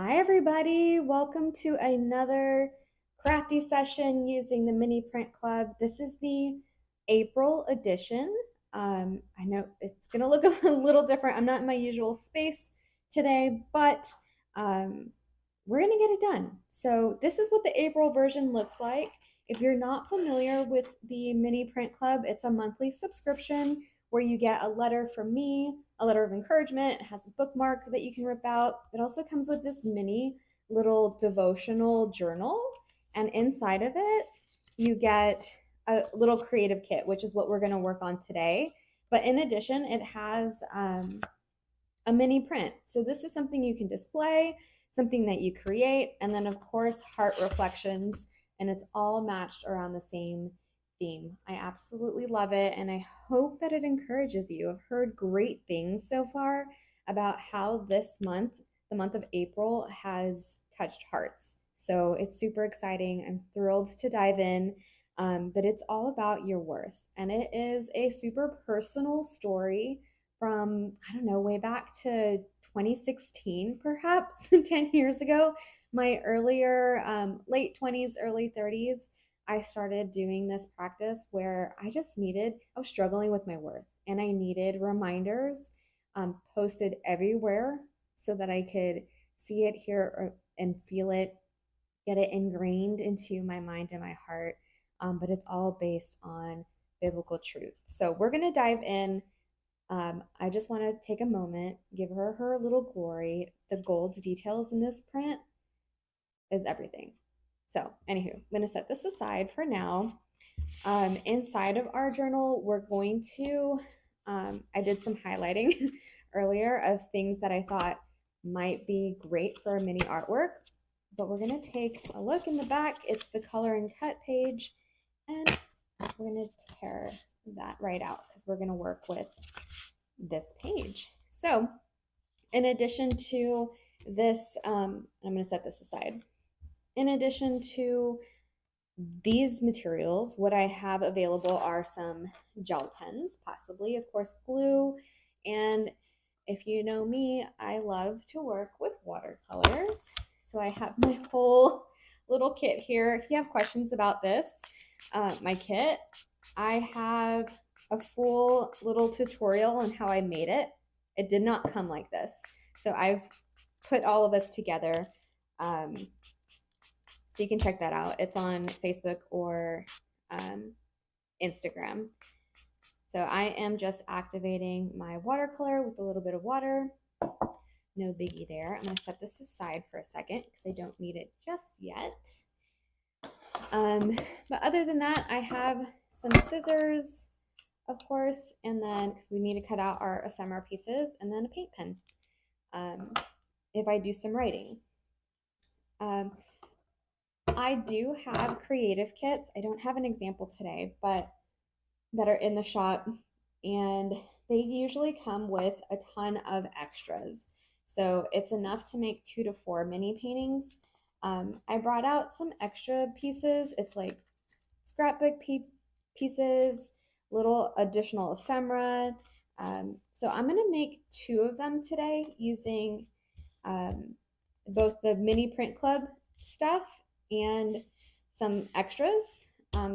Hi, everybody. Welcome to another crafty session using the Mini Print Club. This is the April edition. I know it's going to look a little different. I'm not in my usual space today, but we're going to get it done. So, this is what the April version looks like. If you're not familiar with the Mini Print Club, it's a monthly subscription where you get a letter from me, a letter of encouragement. It has a bookmark that you can rip out. It also comes with this mini little devotional journal. And inside of it, you get a little creative kit, which is what we're going to work on today. But in addition, it has a mini print. So this is something you can display, something that you create, and then of course, heart reflections. And it's all matched around the same theme. I absolutely love it, and I hope that it encourages you. I've heard great things so far about how this month, the month of April, has touched hearts. So it's super exciting. I'm thrilled to dive in. But it's all about your worth, and it is a super personal story from, I don't know, way back to 2016, perhaps 10 years ago, my earlier late 20s, early 30s. I started doing this practice where I was struggling with my worth, and I needed reminders posted everywhere so that I could see it, hear, and feel it, get it ingrained into my mind and my heart. But it's all based on biblical truth. So we're going to dive in. I just want to take a moment, give her little glory. The gold details in this print is everything. So, anywho, I'm going to set this aside for now. Inside of our journal, we're going to, I did some highlighting earlier of things that I thought might be great for a mini artwork, but we're going to take a look in the back. It's the color and cut page, and we're going to tear that right out because we're going to work with this page. So in addition to this, I'm going to set this aside. In addition to these materials, what I have available are some gel pens, possibly, of course, glue. And if you know me, I love to work with watercolors. So I have my whole little kit here. If you have questions about this, my kit, I have a full little tutorial on how I made it. It did not come like this. So I've put all of this together. So you can check that out. It's on Facebook or Instagram. So I am just activating my watercolor with a little bit of water. No biggie there. I'm going to set this aside for a second because I don't need it just yet. But other than that, I have some scissors, of course, and then because we need to cut out our ephemera pieces, and then a paint pen if I do some writing. I do have creative kits. I don't have an example today, but that are in the shop, and they usually come with a ton of extras. So it's enough to make 2 to 4 mini paintings. I brought out some extra pieces. It's like scrapbook pieces, little additional ephemera. So I'm going to make 2 of them today using both the Mini Print Club stuff and some extras,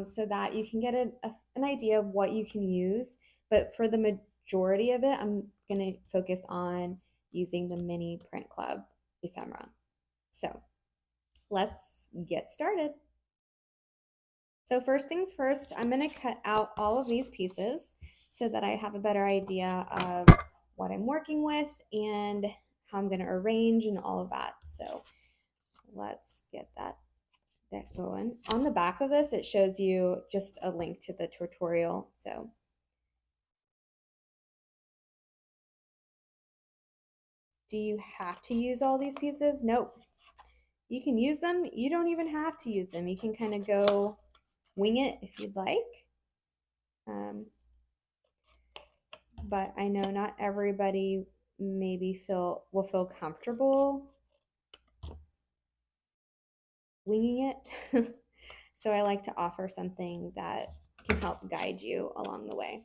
so that you can get an idea of what you can use. But for the majority of it, I'm going to focus on using the Mini Print Club ephemera. So let's get started. So first things first, I'm going to cut out all of these pieces so that I have a better idea of what I'm working with and how I'm going to arrange and all of that. So let's get that going. On the back of this, it shows you just a link to the tutorial. So do you have to use all these pieces? Nope. You can use them. You don't even have to use them. You can kind of go wing it if you'd like. But I know not everybody maybe will feel comfortable winging it. So I like to offer something that can help guide you along the way.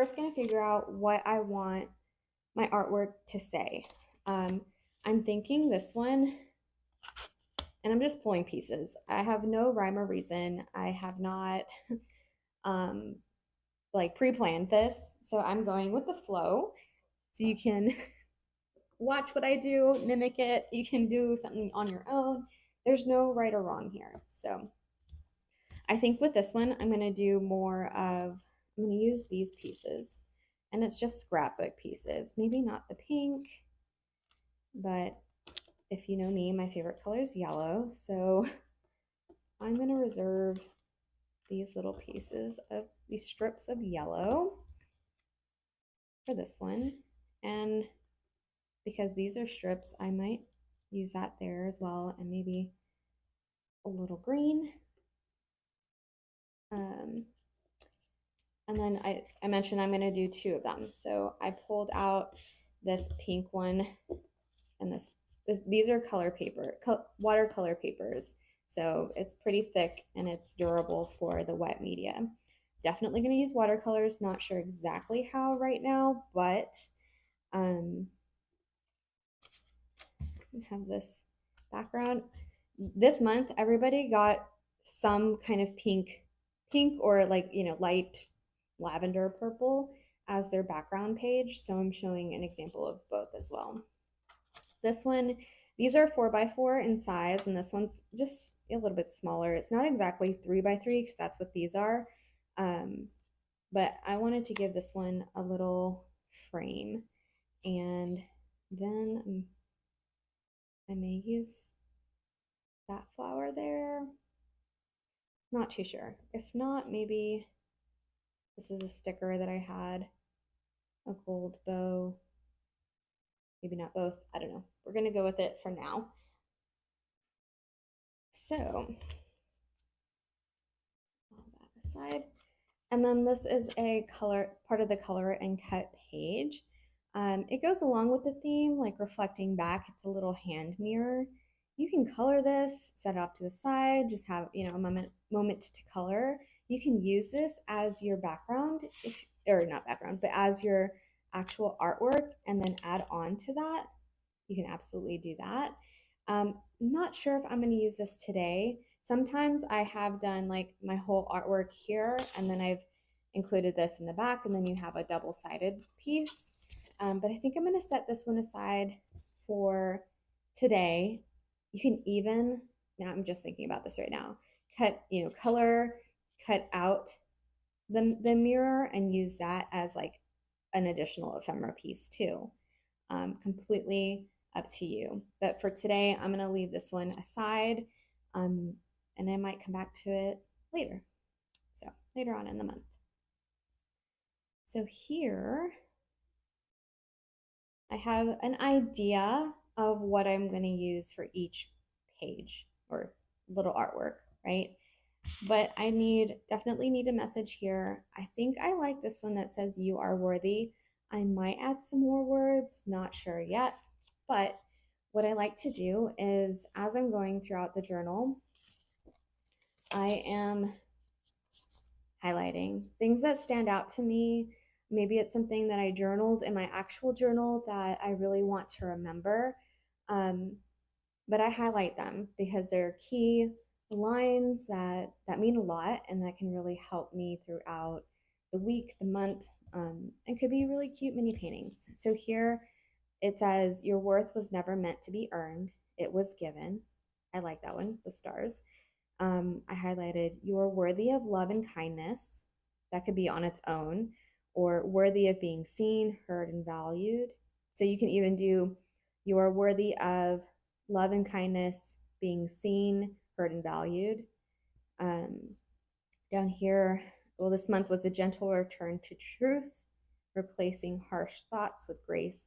first going to figure out what I want my artwork to say. I'm thinking this one, and I'm just pulling pieces. I have no rhyme or reason. I have not like pre-planned this, so I'm going with the flow. So you can watch what I do, mimic it. You can do something on your own. There's no right or wrong here. So I think with this one, I'm going to do more of, I'm going to use these pieces. And it's just scrapbook pieces. Maybe not the pink, but if you know me, my favorite color is yellow. So I'm going to reserve these little pieces of these strips of yellow for this one. And because these are strips, I might use that there as well, and maybe a little green. And then I mentioned I'm going to do two of them. So I pulled out this pink one and these are color paper, watercolor papers. So it's pretty thick and it's durable for the wet media. Definitely going to use watercolors. Not sure exactly how right now, but I have this background. This month, everybody got some kind of pink or like, light lavender purple as their background page. So I'm showing an example of both as well. This one, these are 4x4 in size, and this one's just a little bit smaller. It's not exactly 3x3 because that's what these are. But I wanted to give this one a little frame. And then I may use that flower there. Not too sure. If not, maybe this is a sticker that I had, a gold bow. Maybe not both. I don't know. We're going to go with it for now. So, all that aside. And then this is a part of the color and cut page. It goes along with the theme, like reflecting back. It's a little hand mirror. You can color this, set it off to the side, just have a moment to color. You can use this as your background, or not background, but as your actual artwork, and then add on to that. You can absolutely do that. I'm not sure if I'm going to use this today. Sometimes I have done like my whole artwork here, and then I've included this in the back, and then you have a double-sided piece. But I think I'm going to set this one aside for today. You can even, now I'm just thinking about this right now, cut out the mirror and use that as like an additional ephemera piece too. Completely up to you. But for today, I'm going to leave this one aside, and I might come back to it later. So later on in the month. So here I have an idea of what I'm going to use for each page or little artwork, right? But I definitely need a message here. I think I like this one that says you are worthy. I might add some more words, not sure yet. But what I like to do is, as I'm going throughout the journal, I am highlighting things that stand out to me. Maybe it's something that I journaled in my actual journal that I really want to remember. But I highlight them because they're key lines that mean a lot and that can really help me throughout the week, the month, and could be really cute mini paintings. So here it says, your worth was never meant to be earned. It was given. I like that one, the stars. I highlighted, you are worthy of love and kindness. That could be on its own, or worthy of being seen, heard, and valued. So you can even do, you are worthy of love and kindness, being seen, heard, and valued. Down here, well, this month was a gentle return to truth, replacing harsh thoughts with grace,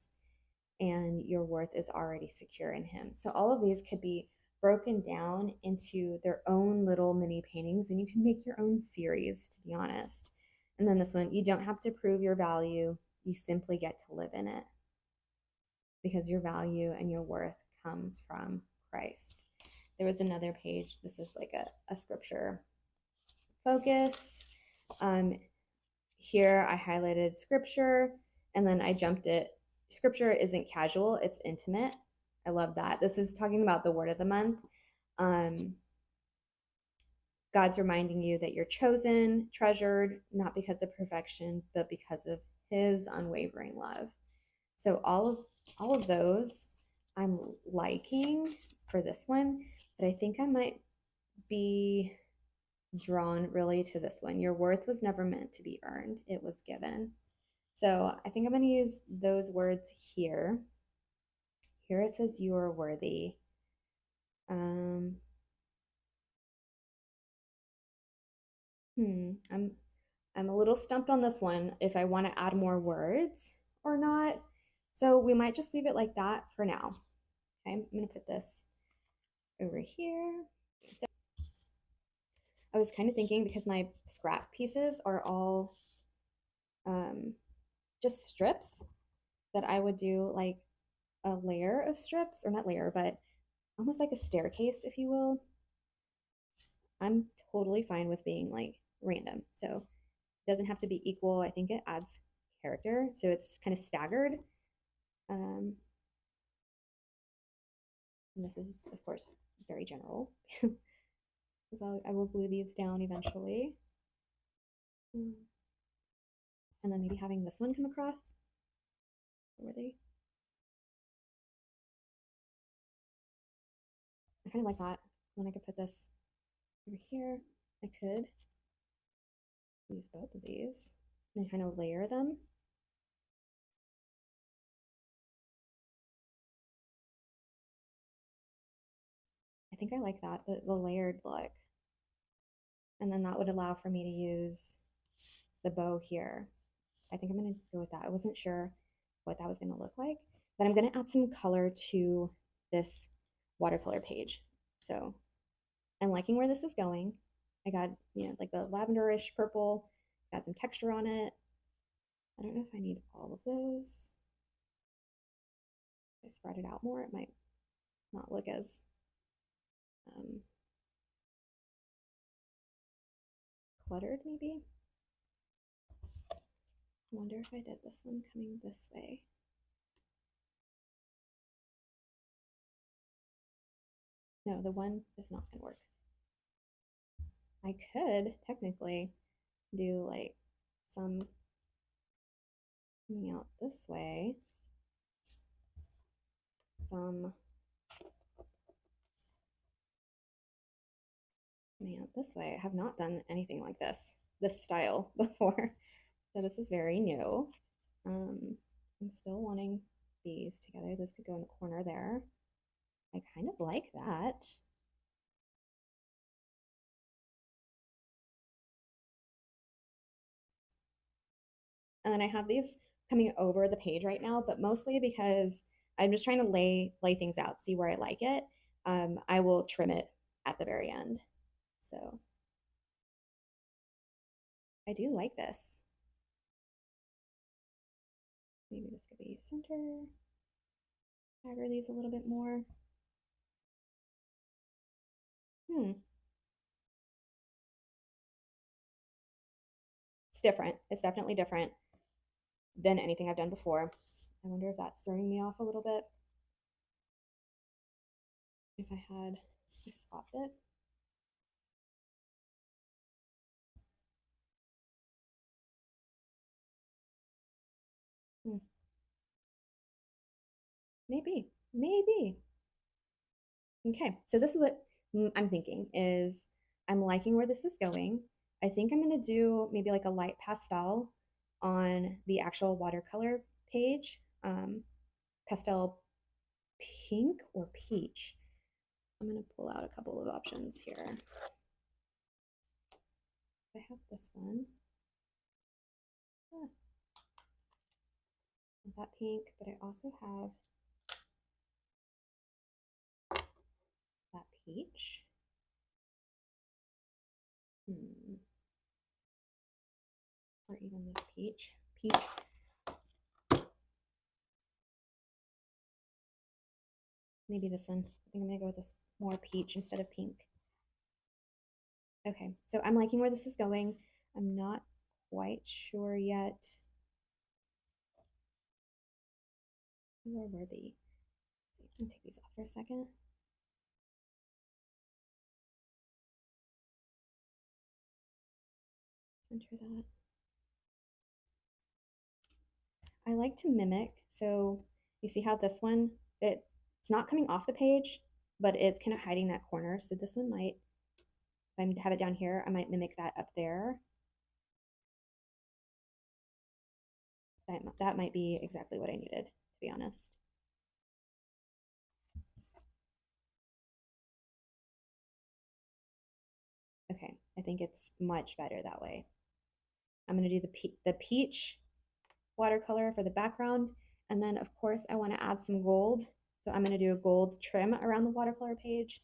and your worth is already secure in him. So all of these could be broken down into their own little mini paintings, and you can make your own series, to be honest. And then this one, you don't have to prove your value. You simply get to live in it because your value and your worth comes from Christ. There was another page. This is like a scripture focus. here I highlighted scripture and then I jumped it. Scripture isn't casual, it's intimate. I love that. This is talking about the word of the month. Um, God's reminding you that you're chosen, treasured, not because of perfection, but because of his unwavering love. So all of those I'm liking for this one, but I think I might be drawn really to this one. Your worth was never meant to be earned, it was given. So I think I'm going to use those words here. Here it says you are worthy. Um, I'm a little stumped on this one if I want to add more words or not. So we might just leave it like that for now. Okay, I'm going to put this over here. I was kind of thinking because my scrap pieces are all just strips that I would do like a layer of strips, or not layer, but almost like a staircase, if you will. I'm totally fine with being like random. So it doesn't have to be equal. I think it adds character. So it's kind of staggered. Um, and this is, of course, very general because I will glue these down eventually. And then maybe having this one come across. Were they? I kind of like that. Then I could put this over here. I could use both of these and kind of layer them. I think I like that, the layered look. And then that would allow for me to use the bow here. I think I'm going to go with that. I wasn't sure what that was going to look like, but I'm going to add some color to this watercolor page. So I'm liking where this is going. I got, like the lavenderish purple, got some texture on it. I don't know if I need all of those. If I spread it out more, it might not look as cluttered, maybe. I wonder if I did this one coming this way. No, the one is not going to work. I could technically do like some coming out this way, some coming out this way. I have not done anything like this style before. So this is very new. I'm still wanting these together. This could go in the corner there. I kind of like that. And then I have these coming over the page right now, but mostly because I'm just trying to lay things out, see where I like it. I will trim it at the very end. So I do like this. Maybe this could be center. Stagger these a little bit more. It's different. It's definitely different than anything I've done before. I wonder if that's throwing me off a little bit. If I had swapped it. Maybe, maybe. Okay, so this is what I'm thinking is I'm liking where this is going. I think I'm going to do maybe like a light pastel on the actual watercolor page. Pastel pink or peach. I'm going to pull out a couple of options here. I have this one. That pink, but I also have that peach. Or even this peach. Maybe this one. I think I'm gonna go with this more peach instead of pink. Okay, so I'm liking where this is going. I'm not quite sure yet. Where were the? I'm gonna take these off for a second. Center that. I like to mimic. So you see how this one, it's not coming off the page, but it's kind of hiding that corner. So this one might, if I have it down here, I might mimic that up there. That might be exactly what I needed, to be honest. Okay, I think it's much better that way. I'm going to do the peach watercolor for the background. And then, of course, I want to add some gold. So I'm going to do a gold trim around the watercolor page.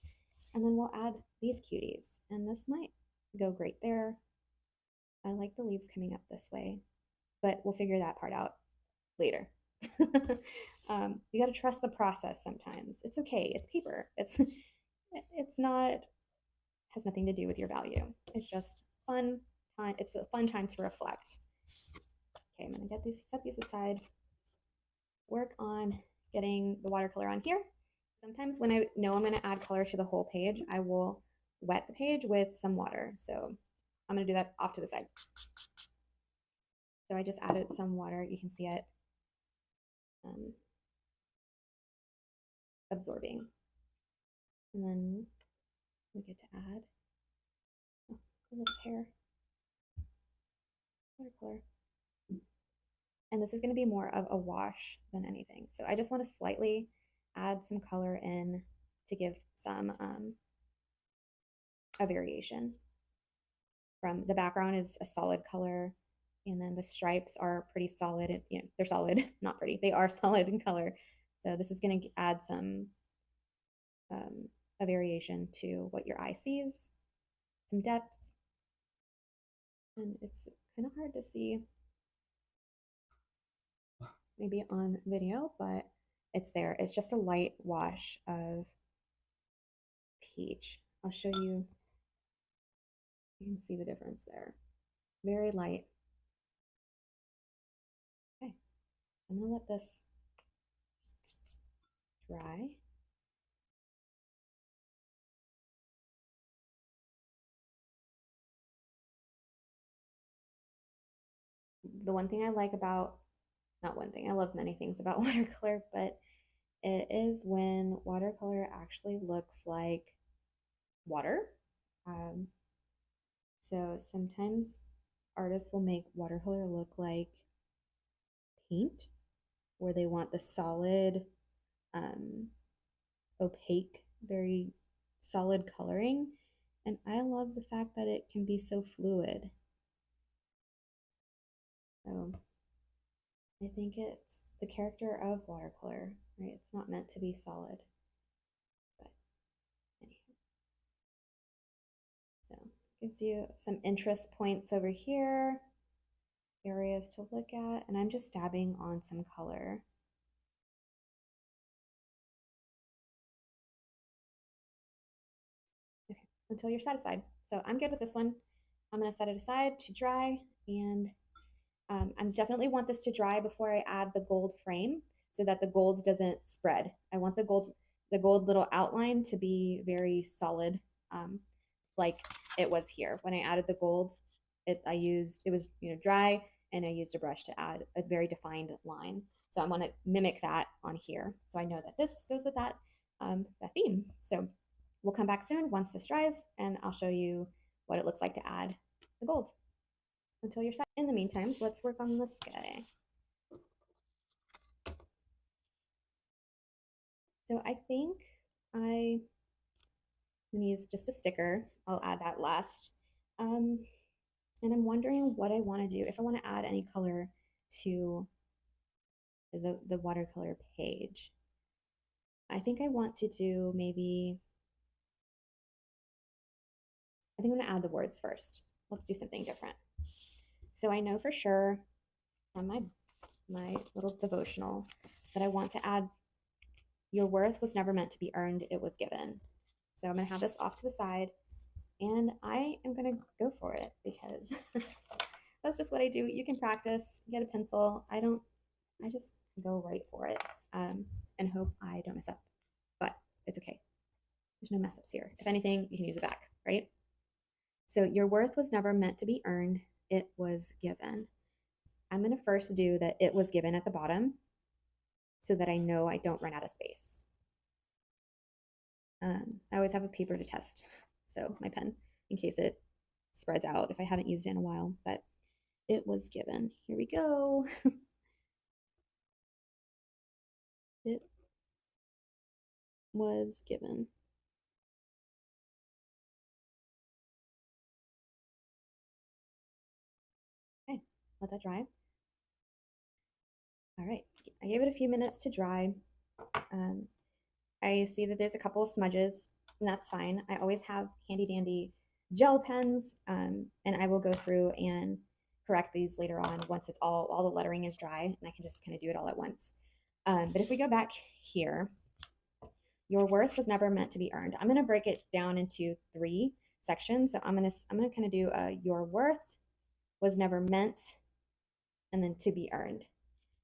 And then we'll add these cuties. And this might go great there. I like the leaves coming up this way, but we'll figure that part out later. You got to trust the process sometimes. It's okay. It's paper. It's not, has nothing to do with your value. It's just fun time. It's a fun time to reflect. Okay, I'm gonna set these aside. Work on getting the watercolor on here. Sometimes when I know I'm gonna add color to the whole page, I will wet the page with some water. So I'm gonna do that off to the side. So I just added some water. You can see it absorbing. And then we get to add a little hair watercolor. And this is going to be more of a wash than anything. So I just want to slightly add some color in to give some a variation. From the background is a solid color, and then the stripes are pretty solid. And, you know, they're solid, not pretty. They are solid in color. So this is going to add some a variation to what your eye sees, some depth, and it's kind of hard to see maybe on video, but it's there. It's just a light wash of peach. I'll show you. You can see the difference there. Very light. Okay, I'm gonna let this dry. The one thing I like about, not one thing, I love many things about watercolor, but it is when watercolor actually looks like water. So sometimes artists will make watercolor look like paint, where they want the solid, opaque, very solid coloring. And I love the fact that it can be so fluid. So I think it's the character of watercolor, right? It's not meant to be solid. But anyhow. So gives you some interest points over here, areas to look at, and I'm just dabbing on some color. Okay, until you're satisfied. So I'm good with this one. I'm going to set it aside to dry, and I definitely want this to dry before I add the gold frame so that the gold doesn't spread. I want the gold little outline to be very solid, like it was here. When I added the gold, it was dry, and I used a brush to add a very defined line. So I want to mimic that on here. So I know that this goes with that theme. So we'll come back soon once this dries, and I'll show you what it looks like to add the gold until you're set. In the meantime, let's work on this guy. So I think I'm gonna use just a sticker. I'll add that last. And I'm wondering what I want to do, if I want to add any color to the watercolor page. I think I want to do maybe, I think I'm gonna add the words first. Let's do something different. So I know for sure from my little devotional that I want to add, your worth was never meant to be earned, it was given. So I'm gonna have this off to the side, and I am gonna go for it because That's just what I do. You can practice, get a pencil. I just go right for it and hope I don't mess up. But it's okay. There's no mess ups here. If anything, you can use it back, right? So your worth was never meant to be earned, it was given. I'm going to first do the it was given at the bottom so that I know I don't run out of space. I always have a paper to test, so my pen, in case it spreads out if I haven't used it in a while, but it was given. Here we go. It was given. Okay, let that dry. All right, I gave it a few minutes to dry. Um, I see that there's a couple of smudges, and that's fine. I always have handy dandy gel pens, and I will go through and correct these later on once it's all the lettering is dry, and I can just kind of do it all at once. But if we go back here, your worth was never meant to be earned. I'm going to break it down into 3 sections. So I'm going to kind of do your worth was never meant, and then to be earned.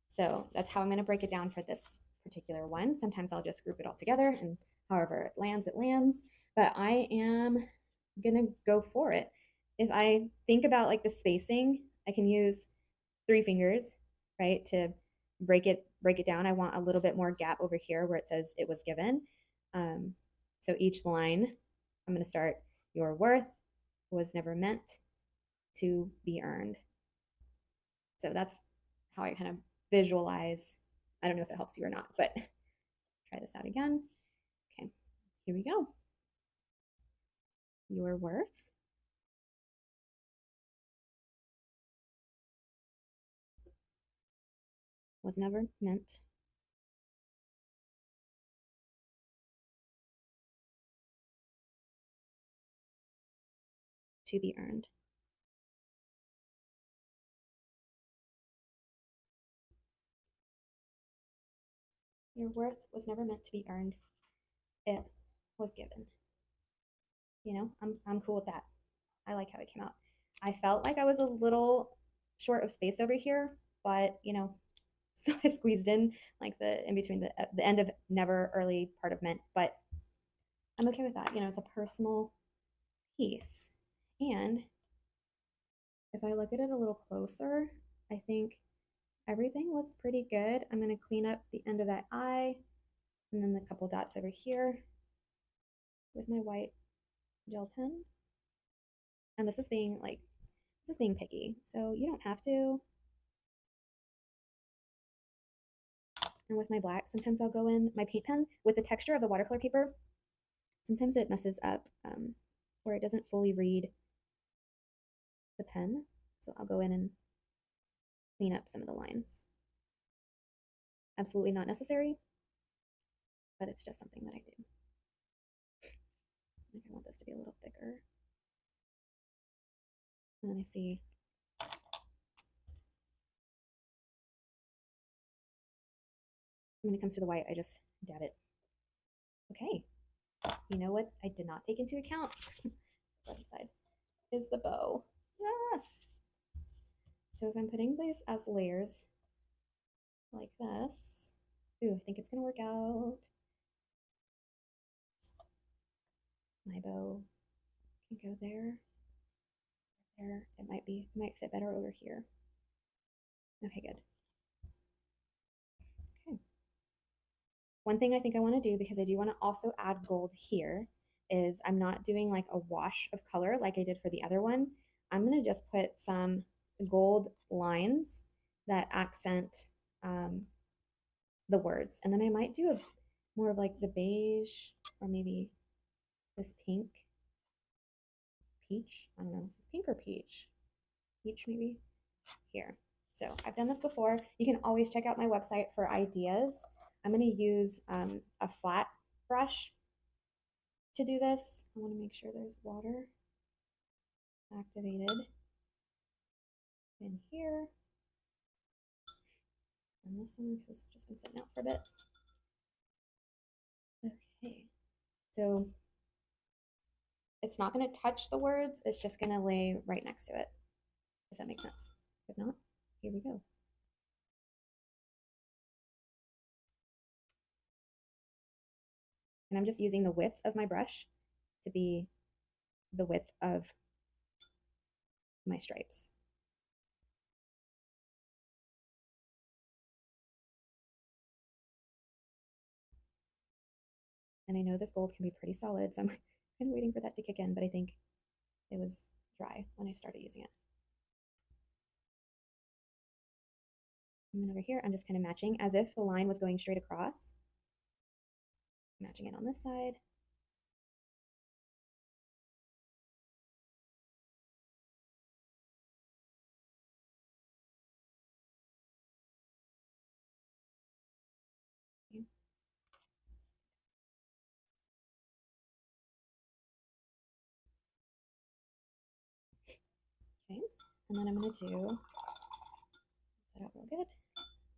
So that's how I'm going to break it down for this particular one. Sometimes I'll just group it all together, and however it lands, it lands. But I am going to go for it. If I think about like the spacing, I can use 3 fingers, right, to break it down. I want a little bit more gap over here where it says it was given. So each line, I'm going to start your worth was never meant to be earned. So that's how I kind of visualize. I don't know if it helps you or not, but try this out again. Okay, here we go. Your worth was never meant to be earned. Your worth was never meant to be earned. It was given. You know, I'm cool with that. I like how it came out. I felt like I was a little short of space over here, but you know, so I squeezed in like the in between the end of never, early part of meant, but I'm okay with that. You know, it's a personal piece. And if I look at it a little closer, I think everything looks pretty good. I'm going to clean up the end of that eye and then the couple dots over here with my white gel pen. And this is being picky. So you don't have to. And with my black, sometimes I'll go in my paint pen with the texture of the watercolor paper. Sometimes it messes up where it doesn't fully read the pen. So I'll go in and clean up some of the lines. Absolutely not necessary, but it's just something that I do. I think I want this to be a little thicker. And then I see when it comes to the white, I just dab it. Okay, you know what I did not take into account? Left side is the bow. Ah. So if I'm putting these as layers like this, ooh, I think it's gonna work out. My bow can go there. There, it might fit better over here. Okay, good. Okay. One thing I think I want to do, because I do want to also add gold here, is I'm not doing like a wash of color like I did for the other one. I'm going to just put some gold lines that accent the words. And then I might do more of like the beige or maybe this pink, peach. I don't know, is this pink or peach? Peach maybe here. So I've done this before. You can always check out my website for ideas. I'm going to use a flat brush to do this. I want to make sure there's water activated in here. And this one, because it's just been sitting out for a bit. Okay, so it's not going to touch the words. It's just going to lay right next to it. if that makes sense. If not, here we go. And I'm just using the width of my brush to be the width of my stripes. And I know this gold can be pretty solid, so I'm kind of waiting for that to kick in, but I think it was dry when I started using it. And then over here, I'm just kind of matching as if the line was going straight across. Matching it on this side. Okay, and then I'm going to do, set out real good,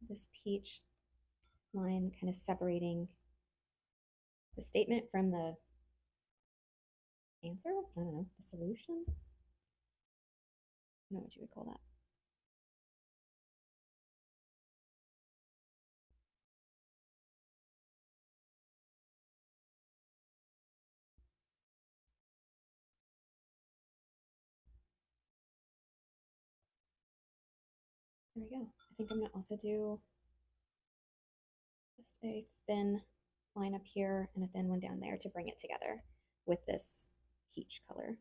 this peach line kind of separating the statement from the answer. I don't know, the solution. I don't know what you would call that. There we go. I think I'm going to also do just a thin line up here and a thin one down there to bring it together with this peach color.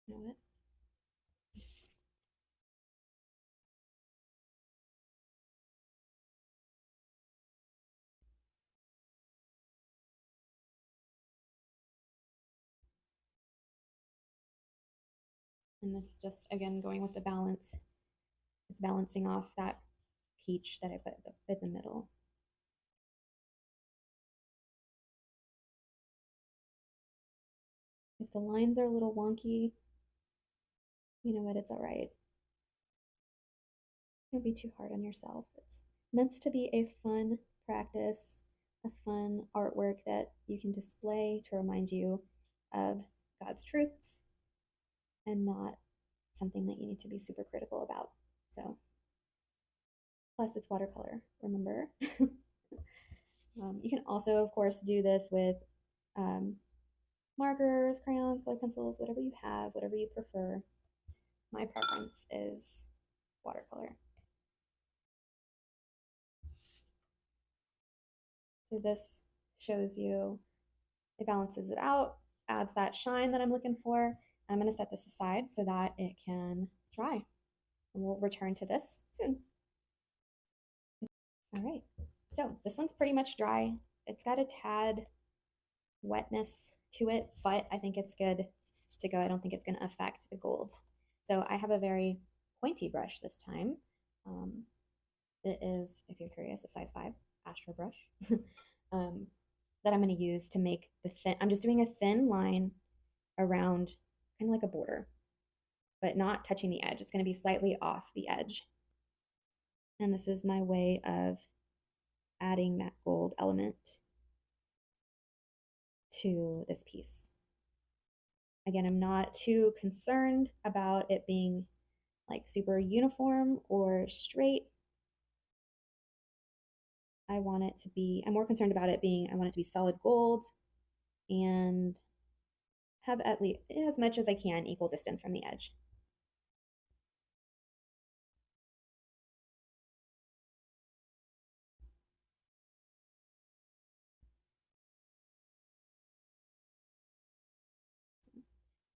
You know what? And that's just, again, going with the balance. It's balancing off that peach that I put in the middle. If the lines are a little wonky, you know what, it's all right. Don't be too hard on yourself. It's meant to be a fun practice, a fun artwork that you can display to remind you of God's truths and not something that you need to be super critical about. So, plus it's watercolor, remember? You can also, of course, do this with markers, crayons, colored pencils, whatever you have, whatever you prefer. My preference is watercolor. So this shows you, it balances it out, adds that shine that I'm looking for. I'm going to set this aside so that it can dry. And we'll return to this soon. All right, so this one's pretty much dry. It's got a tad wetness to it, but I think it's good to go. I don't think it's going to affect the gold. So I have a very pointy brush this time. It is, if you're curious, a size 5 Astro brush that I'm going to use to make the thin. I'm just doing a thin line around, kind of like a border, but not touching the edge. It's going to be slightly off the edge. And this is my way of adding that gold element to this piece. Again, I'm not too concerned about it being like super uniform or straight. I want it to be, I'm more concerned about it being, I want it to be solid gold and have at least as much as I can equal distance from the edge.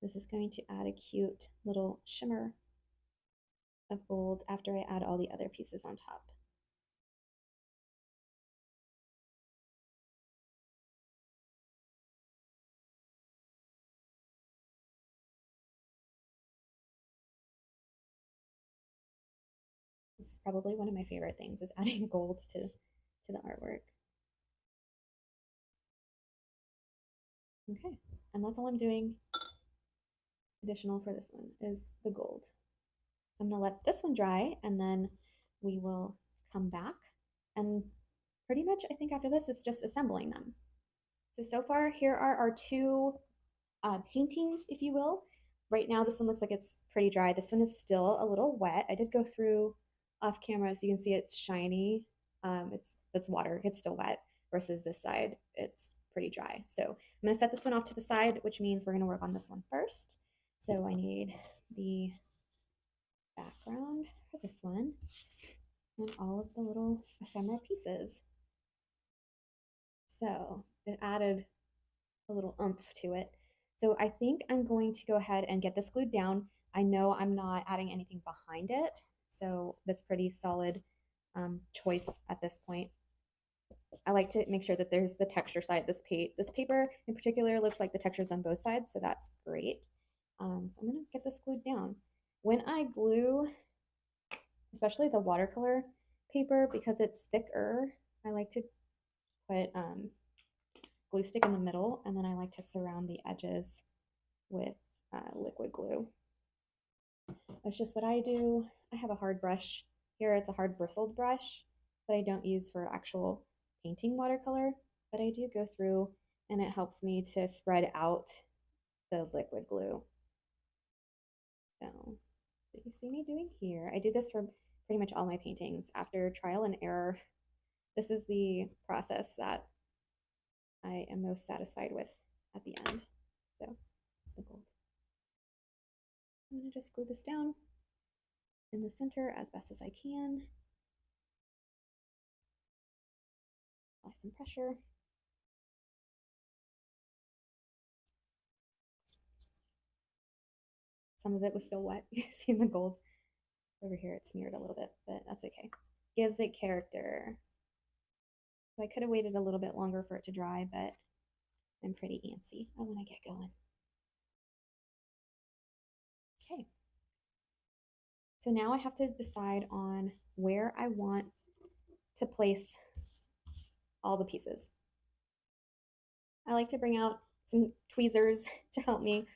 This is going to add a cute little shimmer of gold after I add all the other pieces on top. This is probably one of my favorite things, is adding gold to the artwork. Okay, and that's all I'm doing additional for this one is the gold. So I'm gonna let this one dry and then we will come back, and pretty much I think after this it's just assembling them. So far here are our two paintings, if you will, right now this one looks like it's pretty dry. This one is still a little wet. I did go through off camera so you can see it's shiny. It's water, it's still wet, versus this side, it's pretty dry. So I'm gonna set this one off to the side, which means we're gonna work on this one first. So I need the background for this one and all of the little ephemera pieces. So it added a little oomph to it. So I think I'm going to go ahead and get this glued down. I know I'm not adding anything behind it, so that's pretty solid choice at this point. I like to make sure that there's the texture side. This paper in particular looks like the texture's on both sides, so that's great. So I'm gonna get this glued down. When I glue, especially the watercolor paper, because it's thicker, I like to put glue stick in the middle, and then I like to surround the edges with liquid glue. That's just what I do. I have a hard brush here. It's a hard bristled brush that I don't use for actual painting watercolor, but I do go through and it helps me to spread out the liquid glue. So you see me doing here. I do this for pretty much all my paintings. After trial and error, this is the process that I am most satisfied with at the end. So the gold. I'm going to just glue this down in the center as best as I can. Apply some pressure. Some of it was still wet. You see the gold over here, it's smeared a little bit, but that's okay. Gives it character. So I could have waited a little bit longer for it to dry, but I'm pretty antsy. I want to get going. Okay. So now I have to decide on where I want to place all the pieces. I like to bring out some tweezers to help me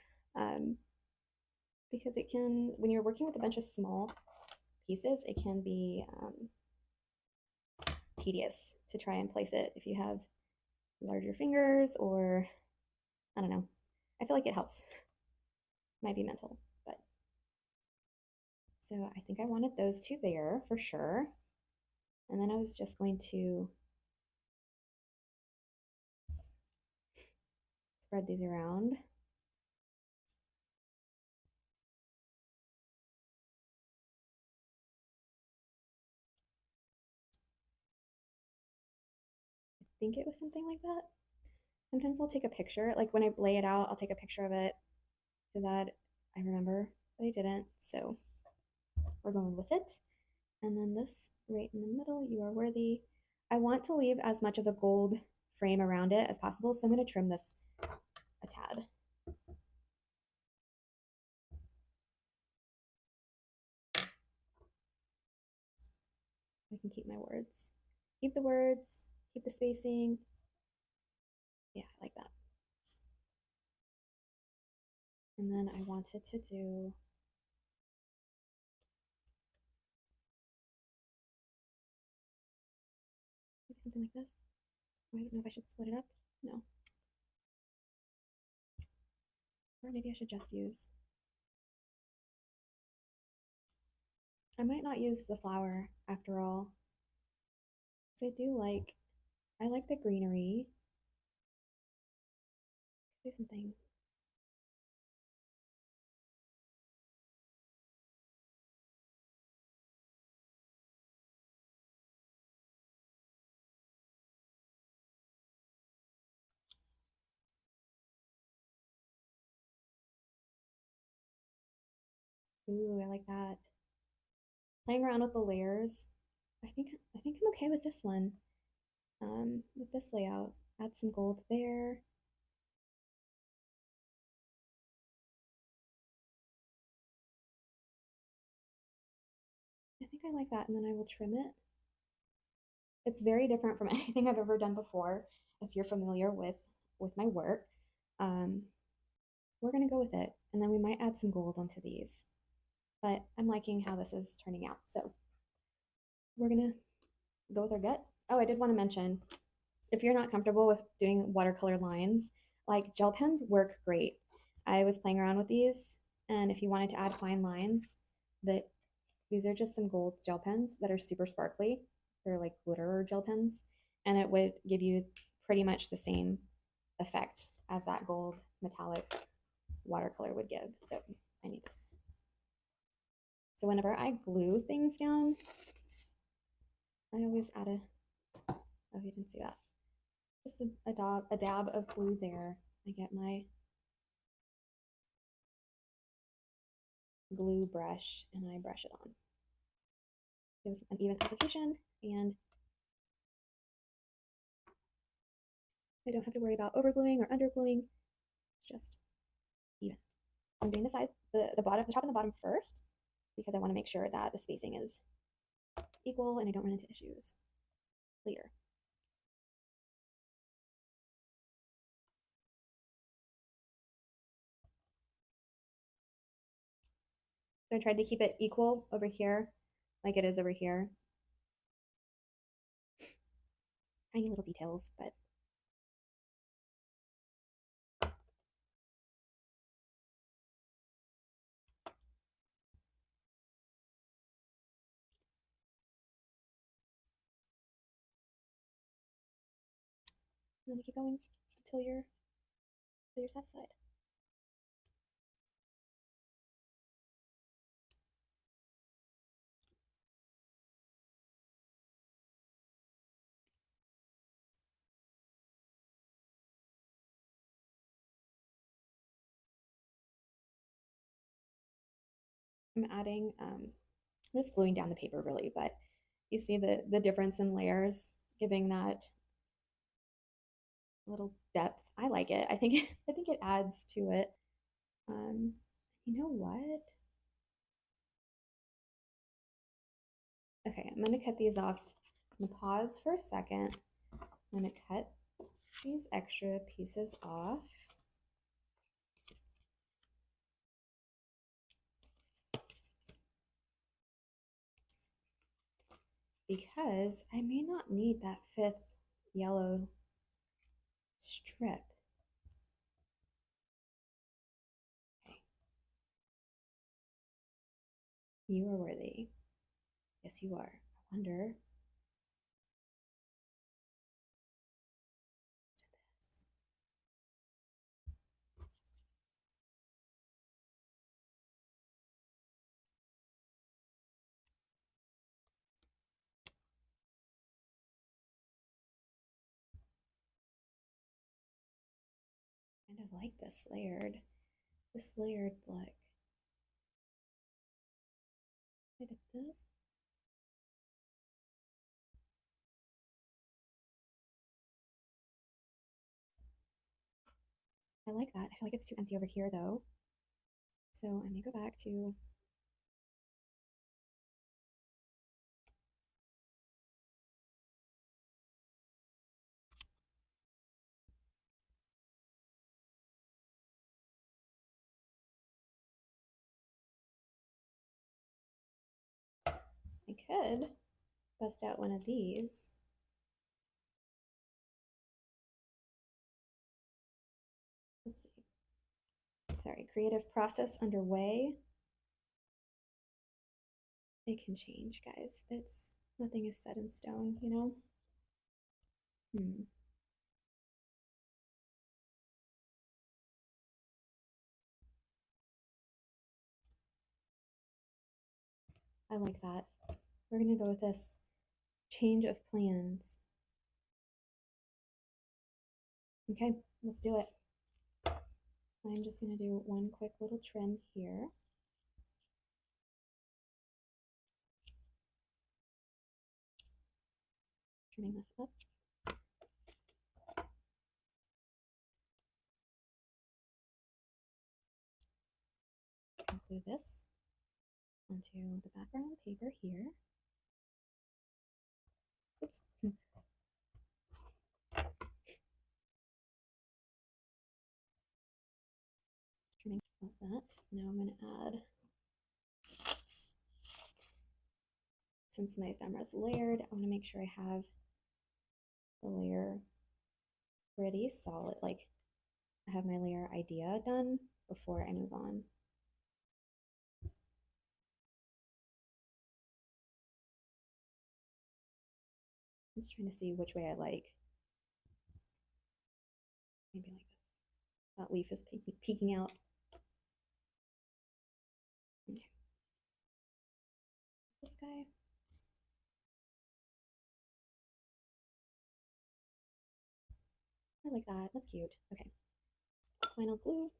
because it can, when you're working with a bunch of small pieces, it can be tedious to try and place it if you have larger fingers, or I don't know. I feel like it helps. Might be mental, but so I think I wanted those two there for sure. And then I was just going to spread these around. I think it was something like that. Sometimes I'll take a picture, like when I lay it out, I'll take a picture of it so that I remember, but I didn't. So we're going with it. And then this right in the middle, you are worthy. I want to leave as much of the gold frame around it as possible, so I'm going to trim this a tad. I can keep my words. Keep the words, keep the spacing. Yeah, I like that. And then I wanted to do maybe something like this. I don't know if I should split it up. No. Or maybe I should just use. I might not use the flower after all. Because I like the greenery. Do something. Ooh, I like that. Playing around with the layers. I think I'm okay with this one. With this layout. Add some gold there. I think I like that, and then I will trim it. It's very different from anything I've ever done before. If you're familiar with my work, we're gonna go with it, and then we might add some gold onto these. But I'm liking how this is turning out, so we're gonna go with our gut. Oh, I did want to mention, if you're not comfortable with doing watercolor lines, like gel pens work great. I was playing around with these And if you wanted to add fine lines, that these are just some gold gel pens that are super sparkly. They're like glitter gel pens, and it would give you pretty much the same effect as that gold metallic watercolor would give. So I need this. So whenever I glue things down, I always add a, oh, you didn't see that. Just a dab of glue there. I get my glue brush and I brush it on. Gives an even application, and I don't have to worry about overgluing or undergluing. It's just even. So I'm doing the side, the bottom, the top and the bottom first, because I want to make sure that the spacing is equal and I don't run into issues later. So I tried to keep it equal over here, like it is over here. Tiny little details, but and then keep going until you're satisfied. I'm adding, I'm just gluing down the paper really, but you see the difference in layers, giving that little depth. I like it. I think I think it adds to it. Um, you know what? Okay, I'm gonna cut these off. I'm gonna pause for a second. I'm gonna cut these extra pieces off. Because I may not need that fifth yellow strip. Okay. You are worthy. Yes, you are. I wonder. Kind of like this layered look. I did this. I like that. I feel like it's too empty over here though. So I'm gonna go back to I could bust out one of these. Let's see. Sorry, creative process underway. It can change, guys. It's nothing is set in stone, you know? I like that. We're gonna go with this change of plans. Okay, let's do it. I'm just gonna do one quick little trim here. Trimming this up. Glue this onto the background paper here. Oops. Trimming off that. Now I'm going to add, since my ephemera is layered, I want to make sure I have the layer pretty solid. Like I have my layer idea done before I move on. I'm just trying to see which way I like. Maybe like this. That leaf is peeking out. Okay. This guy. I like that. That's cute. Okay. Final glue.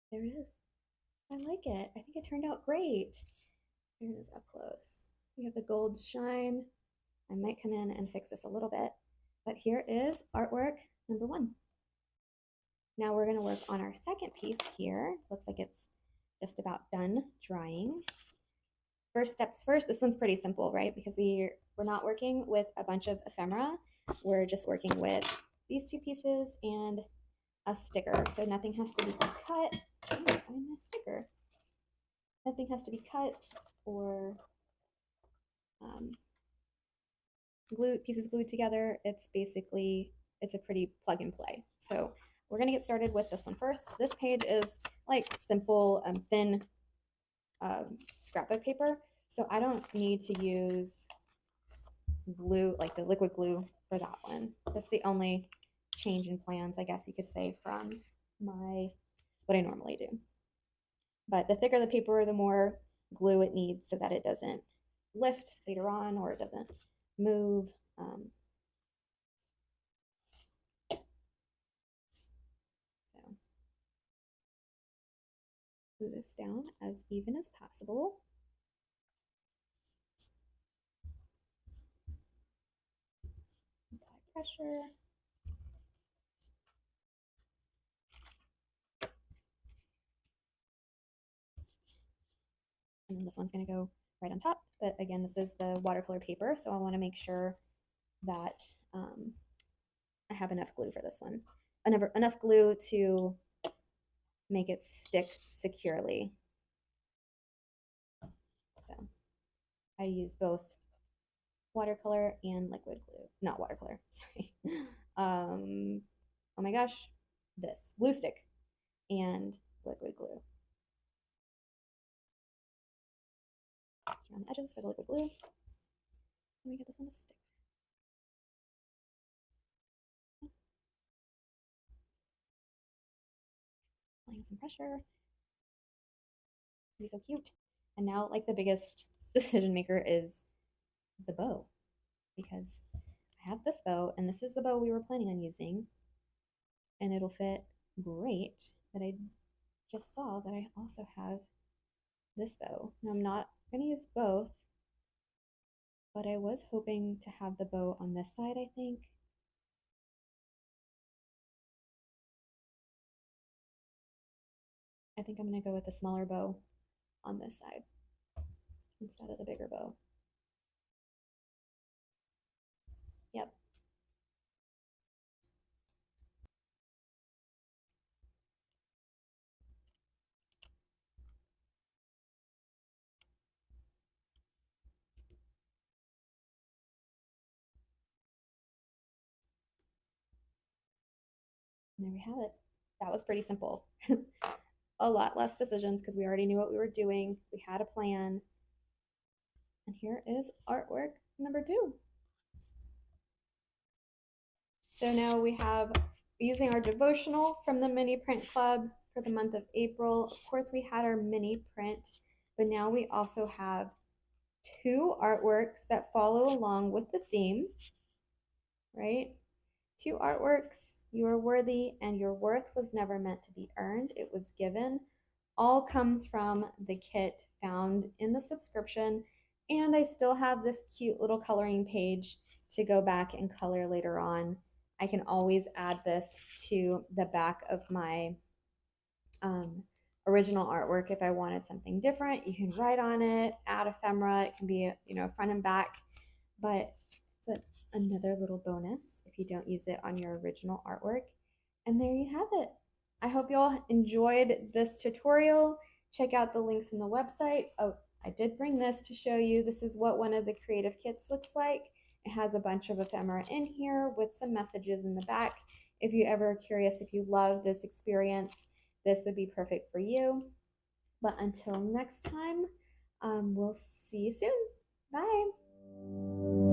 There it is. I like it. I think it turned out great. There it is up close. So you have the gold shine. I might come in and fix this a little bit, but here is artwork number 1. Now we're going to work on our second piece here. Looks like it's just about done drying. First steps first, this one's pretty simple, right? Because we're not working with a bunch of ephemera. We're just working with these 2 pieces and a sticker. So nothing has to be cut. I'm gonna find my sticker. Nothing has to be cut or pieces glued together. It's a pretty plug and play. So we're gonna get started with this one first. This page is like simple, thin scrapbook paper. So I don't need to use glue, like the liquid glue for that one. That's the only change in plans, I guess you could say, from what I normally do. But the thicker the paper, the more glue it needs so that it doesn't lift later on or it doesn't move. So glue this down as even as possible. Apply pressure. And then this one's going to go right on top. But again, this is the watercolor paper, so I want to make sure that I have enough glue for this one. Enough glue to make it stick securely. So I use both watercolor and liquid glue. Not watercolor, sorry. Oh my gosh, this glue stick and liquid glue. Just around the edges for the liquid glue. Let me get this one to stick. Applying some pressure. Be so cute. And now, like, the biggest decision maker is the bow, because I have this bow, and this is the bow we were planning on using, and it'll fit great. That I just saw that I also have this bow. Now I'm not going to use both, but I was hoping to have the bow on this side, I think. I think I'm going to go with the smaller bow on this side instead of the bigger bow. Yep. And there we have it. That was pretty simple. A lot less decisions because we already knew what we were doing. We had a plan. And here is artwork number 2. So now we have, using our devotional from the Mini Print Club for the month of April. Of course, we had our mini print, but now we also have 2 artworks that follow along with the theme, right? 2 artworks. You are worthy and your worth was never meant to be earned. It was given. All comes from the kit found in the subscription. And I still have this cute little coloring page to go back and color later on. I can always add this to the back of my original artwork if I wanted something different. You can write on it, add ephemera. It can be, front and back, but That's another little bonus if you don't use it on your original artwork. And there you have it. I hope you all enjoyed this tutorial. Check out the links in the website. Oh, I did bring this to show you. This is what one of the creative kits looks like. It has a bunch of ephemera in here with some messages in the back. If you ever are curious, if you love this experience, this would be perfect for you. But until next time, we'll see you soon. Bye.